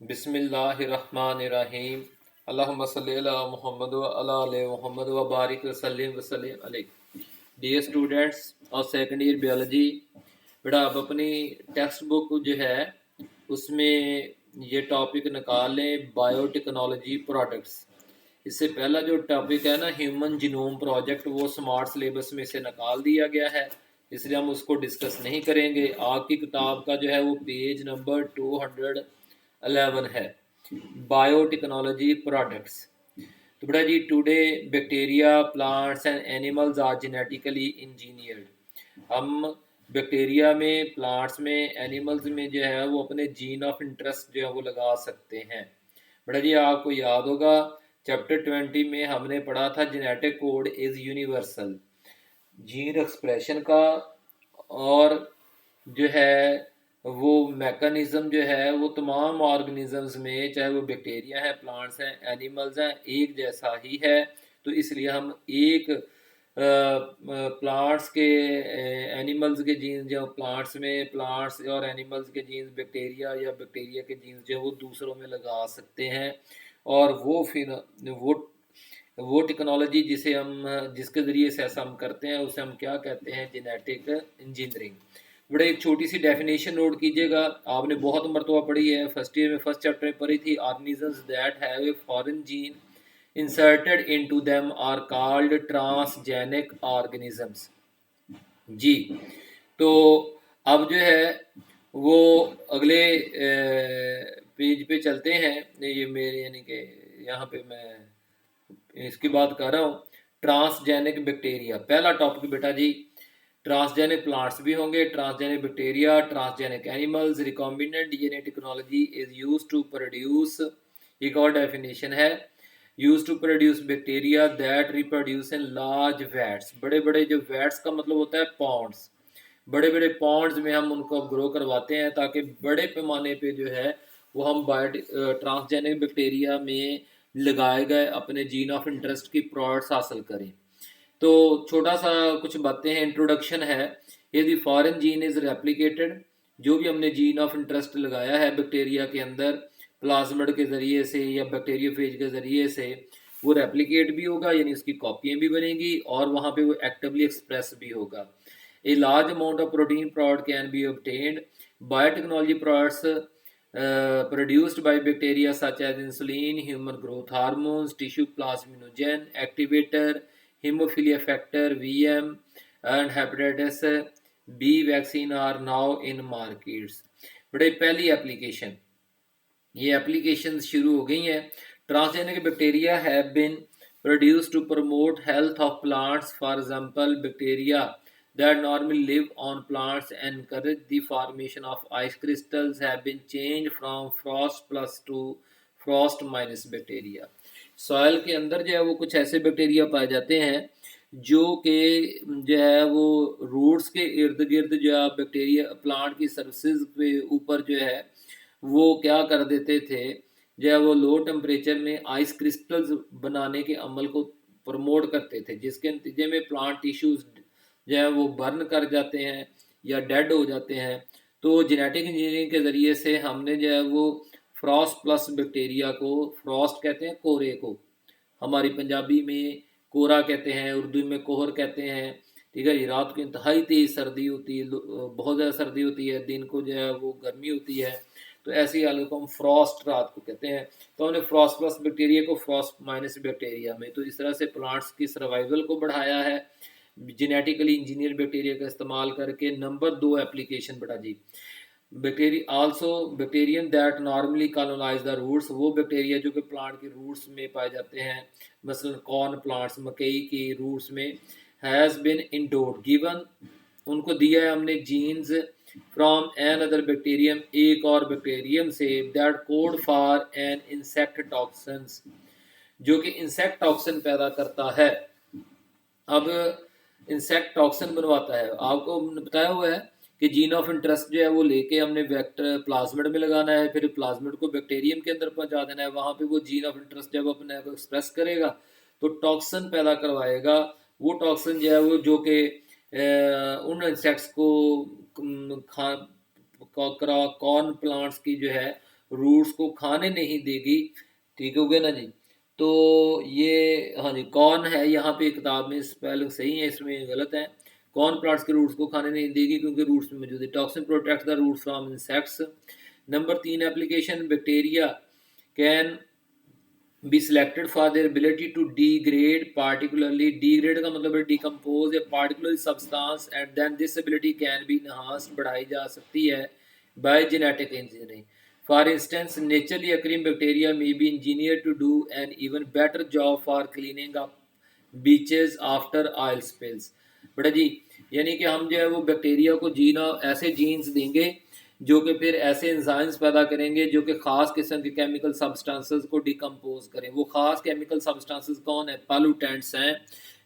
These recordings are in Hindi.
बिस्मिल्लाहिर्रहमानिर्रहीम। अल्लाहुम्मा सल्लि अला मुहम्मद व अला आले मुहम्मद व बारिक वसल्लिम वसल्लिम अलैहि। डियर स्टूडेंट्स और सेकंड ईयर बायोलॉजी, बेटा आप अपनी टेक्स्ट बुक जो है उसमें ये टॉपिक निकाल लें, बायोटेक्नोलॉजी प्रोडक्ट्स। इससे पहला जो टॉपिक है ना, ह्यूमन जीनोम प्रोजेक्ट, वो स्मार्ट सिलेबस में से निकाल दिया गया है, इसलिए हम उसको डिस्कस नहीं करेंगे। आपकी किताब का जो है वो पेज नंबर 211 है, बायोटेक्नोलॉजी प्रोडक्ट्स। तो बेटा जी, today bacteria, plants and animals are genetically engineered. हम बैक्टीरिया में, प्लांट्स में, एनिमल्स में जो है वो अपने जीन ऑफ इंटरेस्ट जो है वो लगा सकते हैं। बेटा जी आपको याद होगा चैप्टर 20 में हमने पढ़ा था genetic code is universal, gene expression का। और जो है वो मैकेनिज्म जो है वो तमाम ऑर्गेनिजम्स में, चाहे वो बैक्टीरिया है, प्लांट्स हैं, एनिमल्स हैं, एक जैसा ही है। तो इसलिए हम एक प्लांट्स के, एनिमल्स के जीन्स जो प्लांट्स में, प्लांट्स और एनिमल्स के जीन्स बैक्टीरिया या बैक्टीरिया के जीन्स जो वो दूसरों में लगा सकते हैं। और वो फिर वो टेक्नोलॉजी जिसके ज़रिए से ऐसा हम करते हैं उसे हम क्या कहते हैं, जेनेटिक इंजीनियरिंग। बड़े एक छोटी सी डेफिनेशन नोट कीजिएगा, आपने बहुत मरतबा पढ़ी है, फर्स्ट ईयर में फर्स्ट चैप्टर में पढ़ी थी। Organisms that have a foreign gene inserted into them are called transgenic organisms. जी, तो अब जो है वो अगले पेज पे चलते हैं। ये मेरे यानी कि यहाँ पे मैं इसकी बात कर रहा हूँ, ट्रांसजेनिक बैक्टीरिया। पहला टॉपिक बेटा जी, ट्रांसजेनिक प्लांट्स भी होंगे, transgenic bacteria, transgenic animals. Recombinant DNA technology is used to produce, एक और डेफिनेशन है, use to produce bacteria that reproduce in large vats. बड़े बड़े जो वैट्स का मतलब होता है पॉन्ड्स, बड़े बड़े पॉन्ड्स में हम उनको ग्रो करवाते हैं ताकि बड़े पैमाने पे जो है वो हम ट्रांसजेनिक बैक्टीरिया में लगाए गए अपने जीन ऑफ इंटरेस्ट की प्रोडक्ट्स हासिल करें। तो छोटा सा कुछ बातें हैं, इंट्रोडक्शन है। यदि फॉरेन जीन इज रेप्लिकेटेड, जो भी हमने जीन ऑफ इंटरेस्ट लगाया है बैक्टीरिया के अंदर प्लाज्मिड के ज़रिए से या बैक्टीरियोफेज के ज़रिए से, वो रेप्लिकेट भी होगा, यानी उसकी कॉपियाँ भी बनेंगी और वहाँ पे वो एक्टिवली एक्सप्रेस भी होगा। A large amount of protein product can be obtained. Biotechnology products produced by bacteria such as insulin, human growth hormones, tissue plasminogen activator, hemophilia factor (VM), and hepatitis B vaccine are now in markets. बड़े पहली एप्लीकेशन, ये एप्लीकेशन शुरू हो गई हैं। Transgenic bacteria have been produced to promote health of plants. For example, bacteria that normally live on plants and encourage the formation of ice crystals have been changed from frost plus to frost minus bacteria। Soil के अंदर जो है वो कुछ ऐसे बैक्टीरिया पाए जाते हैं जो कि जो है वो रूट्स के इर्द गिर्द जो है बैक्टीरिया प्लांट की सर्फेस पे ऊपर जो है वो क्या कर देते थे, जो है वो लो टेम्परेचर में आइस क्रिस्टल्स बनाने के अमल को प्रमोट करते थे, जिसके नतीजे में प्लांट टिश्यूज जो है वो बर्न कर जाते हैं या डेड हो जाते हैं। तो जेनेटिक इंजीनियरिंग के ज़रिए से हमने जो है वो फ्रॉस्ट प्लस बैक्टीरिया को, फ्रॉस्ट कहते हैं कोहरे को, हमारी पंजाबी में कोहरा कहते हैं, उर्दू में कोहर कहते हैं, ठीक है। रात को इंतहाई तेज़ सर्दी होती है, बहुत ज़्यादा सर्दी होती है, दिन को जो है वो गर्मी होती है, तो ऐसी हालत को हम फ्रॉस्ट रात को कहते हैं। तो हमने फ्रॉस्ट प्लस बैक्टीरिया को फ्रॉस्ट माइनस बैक्टीरिया में, तो इस तरह से प्लांट्स की सर्वाइवल को बढ़ाया है जेनेटिकली इंजीनियर बैक्टीरिया का इस्तेमाल करके। नंबर 2 एप्लीकेशन बेटा जी, bacteria also bacterium that normally colonize the roots. वो बैक्टीरिया जो कि प्लांट के रूट्स में पाए जाते हैं, मसलन कॉर्न प्लांट्स, मकई की रूट्स में, हैज़ बिन इंडोर्ड गिवन, उनको दिया है हमने genes from an other bacterium, एक और बैक्टीरियम से, that code for an insect toxins, जो कि इंसेक्ट टॉक्सिन पैदा करता है। अब इंसेक्ट टॉक्सिन बनवाता है, आपको बताया हुआ है कि जीन ऑफ इंटरेस्ट जो है वो लेके हमने वेक्टर प्लाज्मिड में लगाना है, फिर प्लाज्मिड को बैक्टीरियम के अंदर पहुंचा देना है, वहाँ पे वो जीन ऑफ इंटरेस्ट जब अपने आप एक्सप्रेस करेगा तो टॉक्सिन पैदा करवाएगा। वो टॉक्सिन जो है वो जो कि उन इंसेक्ट्स को खा कॉर्न प्लांट्स की जो है रूट्स को खाने नहीं देगी। ठीक हो गया ना जी। तो ये हाँ जी, कौन है यहाँ पे किताब में स्पेलिंग सही है, इसमें गलत है। कौन प्लांट्स के रूट्स को खाने नहीं देगी, क्योंकि रूट्स में मौजूद है। Toxin protect the roots from insects. Number 3 application, bacteria can be selected for their ability to degrade, particularly degrade का मतलब है decompose a particular substance, and then this ability can be enhanced, बढ़ाई जा सकती है by genetic engineering. For instance, naturally occurring bacteria may be engineered to do an even better job for cleaning up beaches after oil spills. बड़ा जी, यानी कि हम जो है वो बैक्टीरिया को जीना ऐसे जीन्स देंगे जो कि फिर ऐसे एंजाइम्स पैदा करेंगे जो कि ख़ास किस्म के केमिकल सब्सटेंसेस को डिकम्पोज करें। वो ख़ास केमिकल सब्सटेंसेस कौन है? पॉल्यूटेंट्स हैं,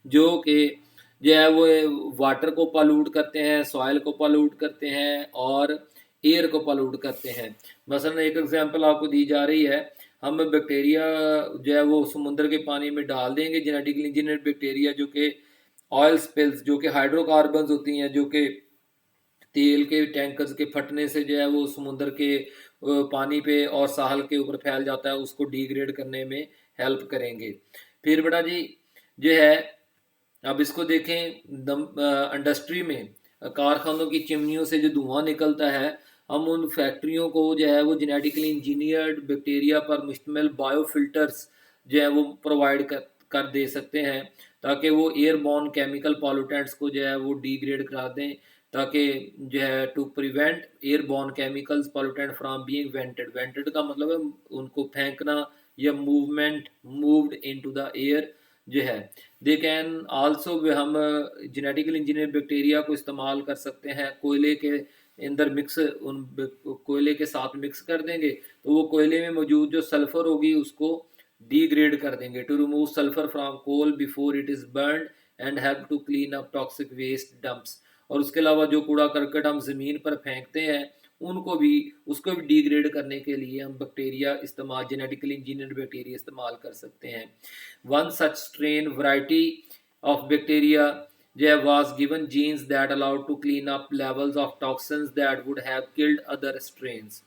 जो कि जो है वो वाटर को पॉल्यूट करते हैं, सॉइल को पॉल्यूट करते हैं और एयर को पॉल्यूट करते हैं। मसलन एक एग्जांपल आपको दी जा रही है, हम बैक्टीरिया जो है वो समुद्र के पानी में डाल देंगे, जेनेटिकली इंजीनियर्ड बैक्टीरिया जो कि ऑयल स्पिल्स, जो कि हाइड्रोकार्बन्स होती हैं, जो कि तेल के टैंकर्स के फटने से जो है वो समुद्र के पानी पे और साहल के ऊपर फैल जाता है, उसको डिग्रेड करने में हेल्प करेंगे। फिर बेटा जी जो है, अब इसको देखें, इंडस्ट्री में कारखानों की चिमनियों से जो धुआं निकलता है, हम उन फैक्ट्रियों को जो है वो जेनेटिकली इंजीनियर्ड बैक्टीरिया पर मुश्तमिल बायोफिल्टर्स जो है वो प्रोवाइड कर दे सकते हैं, ताकि वो एयरबॉर्न केमिकल पॉल्यूटेंट्स को जो है वो डिग्रेड करा दें, ताकि जो है to prevent airborne chemicals pollutant from being vented. Vented का मतलब है उनको फेंकना या movement, moved into the air जो है। दे कैन आल्सो, हम जेनेटिकली इंजीनियर बैक्टीरिया को इस्तेमाल कर सकते हैं, कोयले के अंदर मिक्स, उन कोयले के साथ मिक्स कर देंगे तो वो कोयले में मौजूद जो सल्फर होगी उसको डिग्रेड कर देंगे, to remove sulphur from coal before it is burn and help to clean up toxic waste dumps. और उसके अलावा जो कूड़ा करकट हम ज़मीन पर फेंकते हैं उसको भी डिग्रेड करने के लिए हम बैक्टीरिया इस्तेमाल, जेनेटिकली इंजीनियर्ड बैक्टीरिया इस्तेमाल कर सकते हैं। One such strain variety of bacteria जो है was given genes that allowed to clean up levels of toxins that would have killed other strains.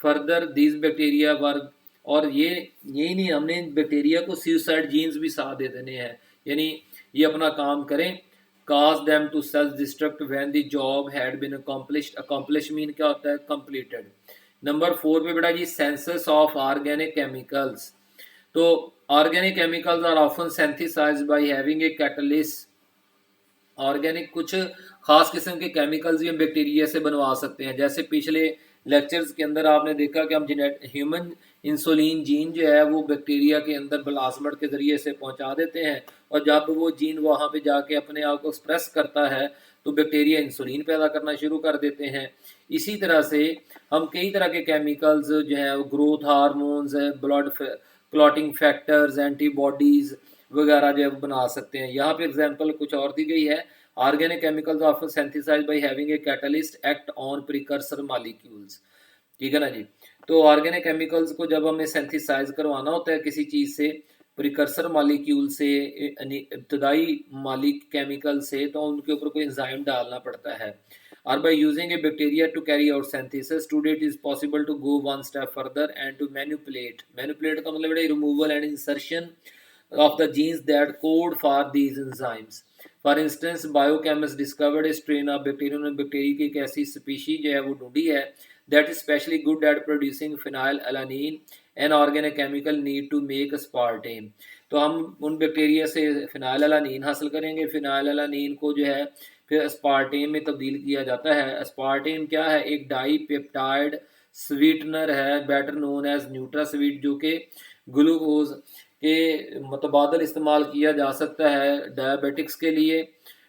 Further, these bacteria were, और ये यही नहीं, हमने बैक्टीरिया को सुसाइड जीन्स भी साथ दे देने हैं, यानी ये अपना काम करें, cause them to self-destruct when the job had been accomplished. Accomplish mean क्या होता है? Completed. नंबर 4 पे बेटा जी, सेंसस ऑफ ऑर्गेनिक केमिकल्स। तो organic chemicals are often synthesized by having a catalyst. Organic कुछ खास किस्म के केमिकल्स भी हम बैक्टीरिया से बनवा सकते हैं। जैसे पिछले लेक्चर्स के अंदर आपने देखा कि हम ह्यूमन इंसुलिन जीन जो है वो बैक्टीरिया के अंदर प्लाज्मिड के ज़रिए से पहुंचा देते हैं, और जब वो जीन वहाँ पे जाके अपने आप को एक्सप्रेस करता है तो बैक्टीरिया इंसुलिन पैदा करना शुरू कर देते हैं। इसी तरह से हम कई तरह के केमिकल्स जो है growth hormones, blood clotting factors, antibodies वगैरह जो है बना सकते हैं। यहाँ पे एग्जांपल कुछ और दी गई है, organic chemicals often synthesized by having a catalyst act on precursor molecules. ठीक है ना जी। तो ऑर्गेनिक केमिकल्स को जब हमें सिंथेसाइज करवाना होता है किसी चीज़ से, प्रिकर्सर मॉलिक्यूल से, इब्तदाई मालिक केमिकल से, तो उनके ऊपर कोई एंजाइम डालना पड़ता है। और by using a bacteria to carry out synthesis, today it is possible to go one step further and to manipulate का मतलब है removal and insertion of the genes that code for these enzymes. For instance, biochemists discovered a strain of bacteria, उन्होंने बैक्टीरिया की एक ऐसी स्पीशी जो है वो ढूंढी है that is specially good at producing phenylalanine, an organic chemical need to make aspartame. तो हम उन बैक्टीरिया से फिनाइललानीन हासिल करेंगे, फिनाइललानीन को जो है फिर अस्पार्टेम में तब्दील किया जाता है। अस्पार्टेम क्या है? एक डाई पेप्टाइड स्वीटनर है, बेटर नोन एज न्यूट्रास्वीट, जो कि ग्लूकोज के मुतबादल इस्तेमाल किया जा सकता है डायबिटिक्स के लिए।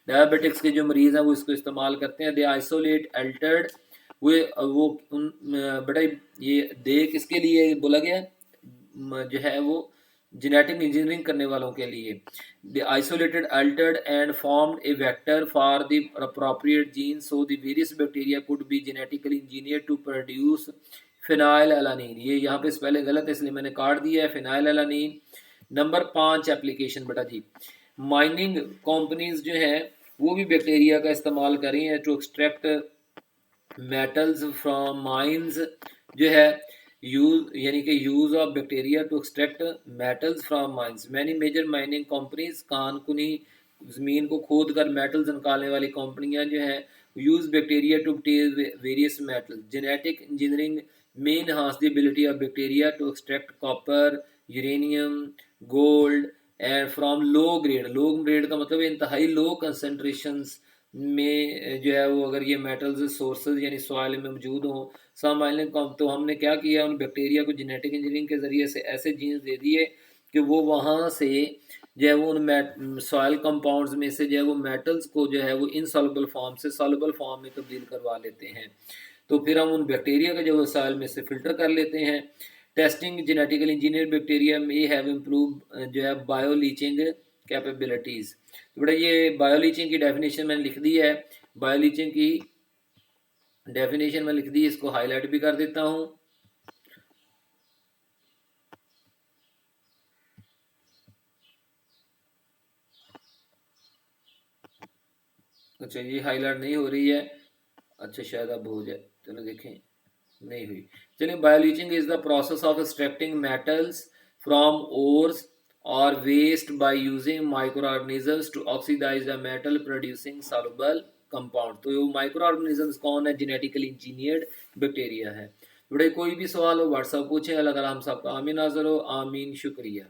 डायबिटिक्स के जो मरीज़ हैं वो इसको इस्तेमाल करते हैं। दे आइसोलेट अल्टर्ड, वो उन बड़ा ये दे किसके लिए बोला गया जो है वो जेनेटिक इंजीनियरिंग करने वालों के लिए। The isolated altered and formed a vector for the appropriate gene, so the various bacteria could be genetically engineer to produce phenylalanine. ये यहाँ पे पहले गलत है इसलिए मैंने काट दिया है, फिनाइललानीन। नंबर 5 एप्लीकेशन बेटा जी, माइनिंग कंपनीज जो हैं वो भी बैक्टीरिया का इस्तेमाल कर रही हैं to extract metals from mines. जो है यूज यानी कि use of bacteria to extract metals from mines. Many major mining companies, कान कुनी ज़मीन को खोद कर मेटल्स निकालने वाली कंपनियां जो हैं, use bacteria to various metals. Genetic engineering में enhance the ability of bacteria to extract copper, uranium, gold and from low grade का मतलब इंतहाई लो कंसनट्रेशंस में जो है वो अगर ये मेटल्स सोर्सेज यानी सॉइल में मौजूद हों सम आइलैंड को, तो हमने क्या किया, उन बैक्टीरिया को जेनेटिक इंजीनियरिंग के ज़रिए से ऐसे जीन्स दे दिए कि वो वहाँ से जो है वो उन सॉइल कंपाउंड्स में से जो है वो मेटल्स को जो है वो इनसॉल्युबल फॉर्म से सॉल्युबल फॉर्म में तब्दील करवा लेते हैं। तो फिर हम उन बैक्टीरिया के जो है सॉइल में से फिल्टर कर लेते हैं। टेस्टिंग जेनेटिकली इंजीनियर बैक्टीरिया में हैव इम्प्रूव जो है बायो लीचिंग कैपेबिलिटीज़। तो बेटा ये बायो लीचिंग की डेफिनेशन मैंने लिख दी है। बायो लीचिंग की डेफिनेशन में लिख दी, इसको हाईलाइट भी कर देता हूँ। अच्छा ये हाईलाइट नहीं हो रही है, अच्छा शायद अब हो जाए, चलो देखें, नहीं हुई। चलिए, bioleaching is the process of extracting metals from ores और waste by using micro organisms to oxidize the metal producing soluble compound. तो ये माइक्रो ऑर्गेनिजम्स कौन है? जेनेटिकली इंजीनियर्ड बैक्टीरिया है। बड़े कोई भी सवाल हो व्हाट्सएप पूछें। अल्लाह ताला हम सबका आमीन नाज़र हो, आमीन, शुक्रिया।